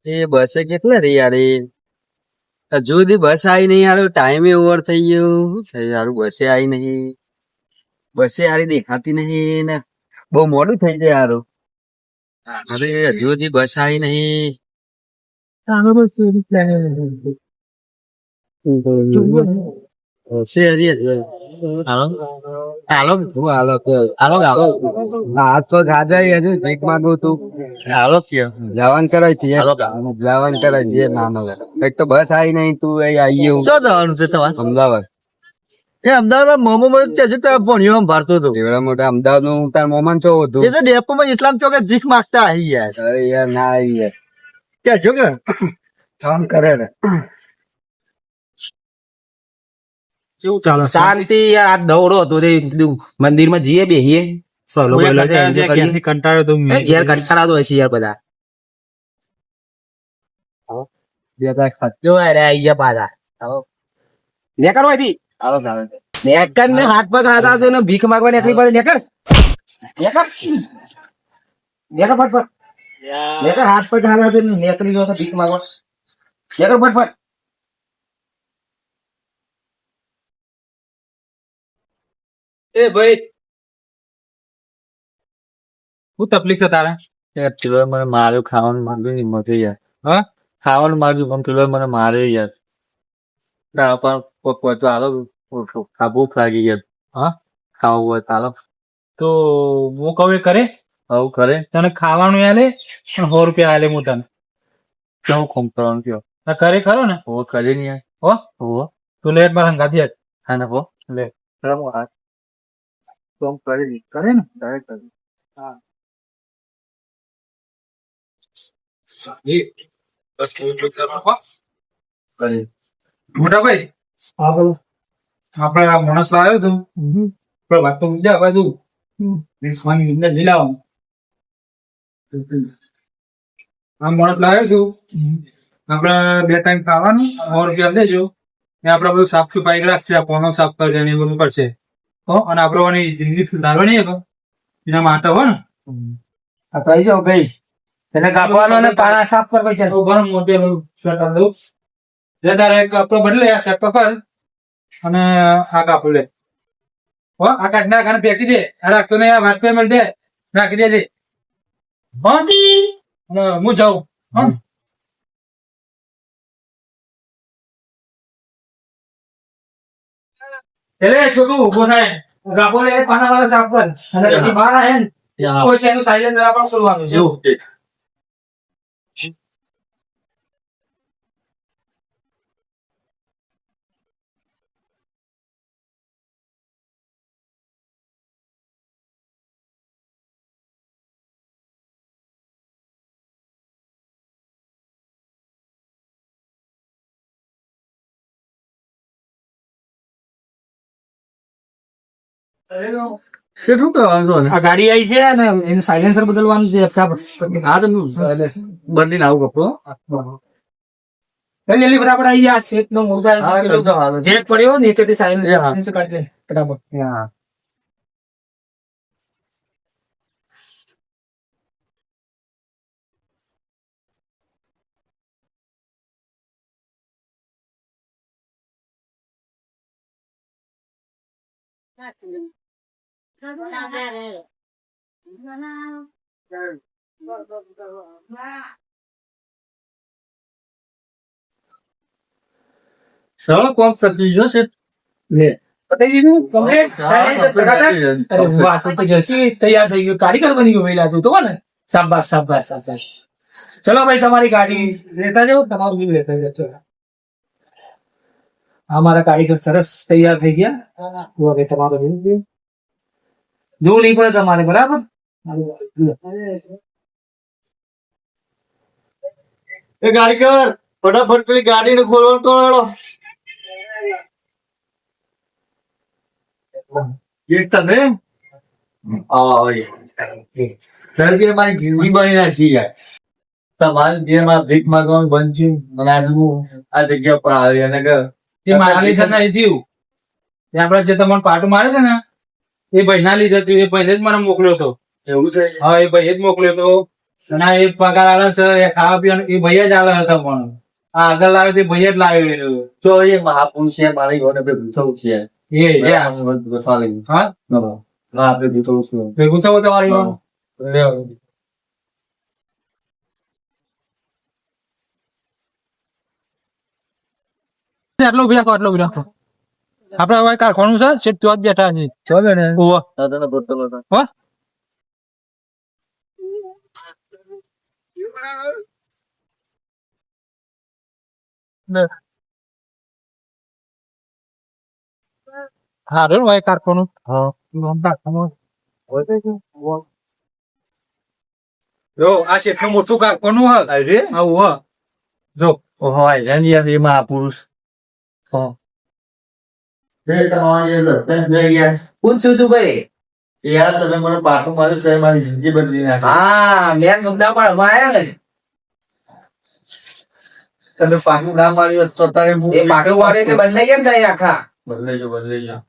એ બસે કેટલા રહી યાર હજુ સુધી બસ આવી નહીં યાર ટાઈમે ઓવર થઈ ગયો શું થયું યાર બસે આવી નહીં બસે યાર દેખાતી નહીં ને બહુ મોડું થઈ જાય યાર અરે હજુ સુધી બસ આવી નહીં બસે હજી હાલો હાલો હાલો હાલો હાથ તો ગાજા હજુ ભીખ માંગુ તું હાલો કયો જવાન કરાય છે જવાન કરાય છે નાનો એક તો બસ આવી નહીં તું આવી ગયું શું જવાનું છે તમારે અમદાવાદ એ અમદાવાદ મોમો મને ત્યાં તારા ભણ્યો ભારતો હતો એવડા મોટા અમદાવાદ નું તાર મોમાન છો હતું એ તો ડેપો માં ઇસ્લામ ચોકે ભીખ માંગતા આવી યાર અરે યાર ના આવી યાર ક્યાં જો કે કામ કરે ને કેવું ચાલે શાંતિ યાર આ દોડો હતો તે મંદિર માં જઈએ બેહીએ સોલો બોલો છે કંટાળો તો યાર કંટાળા તો હશે યાર બધા જો અરે આઈ ગયા પાછા નેકર હોય થી નેકર ને હાથ પગ હાથા છે ને ભીખ માંગવા નીકળી પડે નેકર નેકર નેકર ફટફટ નેકર હાથ પગ હાથા છે નીકળી ગયો ભીખ માંગવા નેકર ફટફટ એ ભાઈ શું તકલીફ છે તારે પેલો મને માર્યો ખાવાનું માંગ્યું નહીં મજે યાર હા ખાવાનું માંગ્યું પણ પેલો મને મારે યાર પણ પહોંચવા હાલો ભૂખ લાગી યાર હા ખાવું હોય ચાલો તો હું કહું એ કરે આવું કરે તને ખાવાનું આલે પણ 100 રૂપિયા આલે હું તને કેવું કોમ કરવાનું કયો આ કરે ખરો ને હો કરે નહીં યાર હો હો તું લેટ મારા હંગાથી આજ હા ને હો લે રમો હાથ કોમ કરે ને તારે કરે હા મોટા ભાઈ આપડે આ માણસ લાવ્યો હતો વાત તો બીજા બાજુ લઈ લાવો આ માણસ લાવ્યો છું આપડે 2 ટાઈમ ખાવાનું 100 રૂપિયા દેજો ને આપડે બધું સાફ સફાઈ રાખશે આ પોનો સાફ કરશે ને એ બધું કરશે હો અને આપડે જિંદગી સુધારવાની એના માટે હો ને આ કહી જાઓ ભાઈ એને કાપવાનો ને પાણા સાફ કર ભાઈ ચાલો ગરમ મોટે સ્વેટર દઉં જે તારે એક કપડો બદલે આ શર્ટ પકડ અને આ કાપડ લે હો આ કાઢ નાખ અને ફેંકી દે આ રાખતો નહીં આ વાત પે મળ દે નાખી દે હો અને હું જાઉં હો એટલે છોટું ઉભો થાય કાપો લે પાના વાળા સાફ કર અને પછી બહાર આવે ને પછી એનું સાયલેન્સર આપણે ખોલવાનું છે શું કરવાનું આ ગાડી આવી છે ને એનું સાયલેન્સર બદલવાનું છે હા તો બદલીને આવું કપડો જલ્દી બરાબર આવી ગયા સેટ નો મોટા જેટ પડ્યો નીચેથી સાયલેન્સર કાઢી દે બરાબર હા સરળ કોમ કરતી જોશે લે પતાઈ દીધું કમ્પ્લીટ અરે વાહ તો જલ્દી તૈયાર થઈ ગયું કારીગર બની ગયો વેલા તું તો ને શાબાશ શાબાશ શાબાશ ચલો ભાઈ તમારી ગાડી લેતા જાઓ તમારું બી લેતા જાઓ ચલો અમારા કારીગર સરસ તૈયાર થઈ ગયા હવે તમારો જોવું નહીં પડે તમારે બરાબર એ કારીગર ફટાફટ પેલી ગાડીને ખોલવાનું કરો એક તને મારી જિંદગી બની નાખી યાર તમારી બે માં ભીખ માંગવાનું બંધ છે મને આ જગ્યા પર આવી અને એ મારા લીધે નહીં થયું એ આપડે જે તમને પાટું મારે છે ને એ ભાઈ ના લીધે થયું એ ભાઈ જ મને મોકલ્યો હતો એવું છે હા એ ભાઈ જ મોકલ્યો હતો અને આ એક પગાર આલે છે એ ખાવા પીવાનું એ ભાઈ જ આલે હતા પણ આ આગળ લાવ્યો તે ભાઈ જ લાવ્યો તો એ મહાપુરુષ છે મારી ઘરે બે ભૂસવું છે હા આપણે ભૂસવું છું ભેગું થવું તમારી વાળું? આટલો ઉભી રાખો આપડે હવે કારખાનું છે છેક ત્યાં જ બેઠા છે ચાલે ને ઓહો હો હા રે ભાઈ કારખાનું જો આ શેઠનું મોટું કારખાનું હા અરે આવું હા જો હોય એ મહાપુરુષ કોણ છું તું ભાઈ? યાર તમે મને પાટું માર્યું તો મારી જિંદગી બદલી નાખી હા મેં મુદ્દા પણ આવ્યા ને તમે પાટું ના માર્યું હોત તો તારે હું એ પાટું વાળે એટલે બદલાઈ ગયા ને તારી આખા. બદલાઈ જાઓ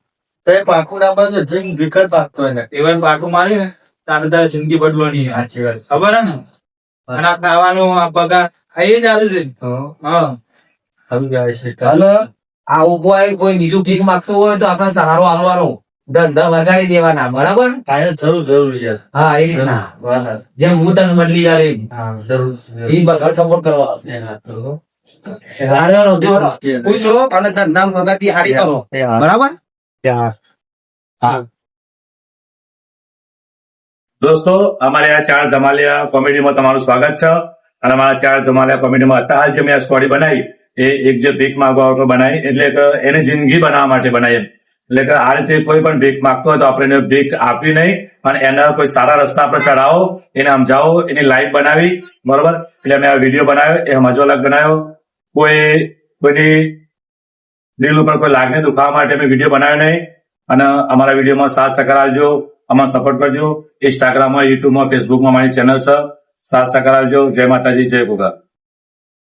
તે પાકું ના માર્યું તો જીમ વિકટ પાકતો હોય ને એવા પાટું મારી ને તારે તારે જિંદગી બદલવાની સાચી વાત ખબર હે ને અને આ ખાવાનું આ પગાર આ એ ચાલે છે હા આવી જાય છે અને આ ઉભો હોય કોઈ બીજું ભીખ માંગતું હોય તો આપણે સહારો આલવાનો, ધંધા વગાડી દેવાના, બરાબર? જરૂર યાર હા એ રીતના બરાબર જેમ હું તને બદલી જાય હા જરૂર એ બગાડ સપોર્ટ કરવા ખુશ રહો અને ધંધા વગાડતી હારી કરો, બરાબર? દોસ્તો અમારે આ ચાર ધમાલિયા કોમેડીમાં તમારું સ્વાગત છે અને અમારા ચાર ધમાલિયા કોમેડીમાં અત્યારે જે મેં આ સ્ટોરી બનાવી એ એક જે ભીખ માંગવા વાળો બનાવી એટલે કે એની જિંદગી બનાવવા માટે બનાવી એટલે કે આ રીતે કોઈ પણ ભીખ માંગતો હોય તો આપણે એને ભીખ આપવી નહીં અને એના કોઈ સારા રસ્તા પર ચડાવો, એને સમજાવો, એની લાઈફ બનાવી, બરોબર? એટલે મેં આ વિડીયો બનાવ્યો એ સમજવા લાયક બનાવ્યો. કોઈની દિલ ઉપર કોઈ લાગણી દુખાવા માટે મેં વિડીયો બનાવ્યો નહીં અને અમારા વિડીયોમાં સાથ સહકાર આપજો, અમારો સપોર્ટ કરજો. ઇન્સ્ટાગ્રામમાં, યુટ્યુબમાં, ફેસબુકમાં મારી ચેનલ છે, સાથ સહકાર આપજો. જય માતાજી, જય ભોગા.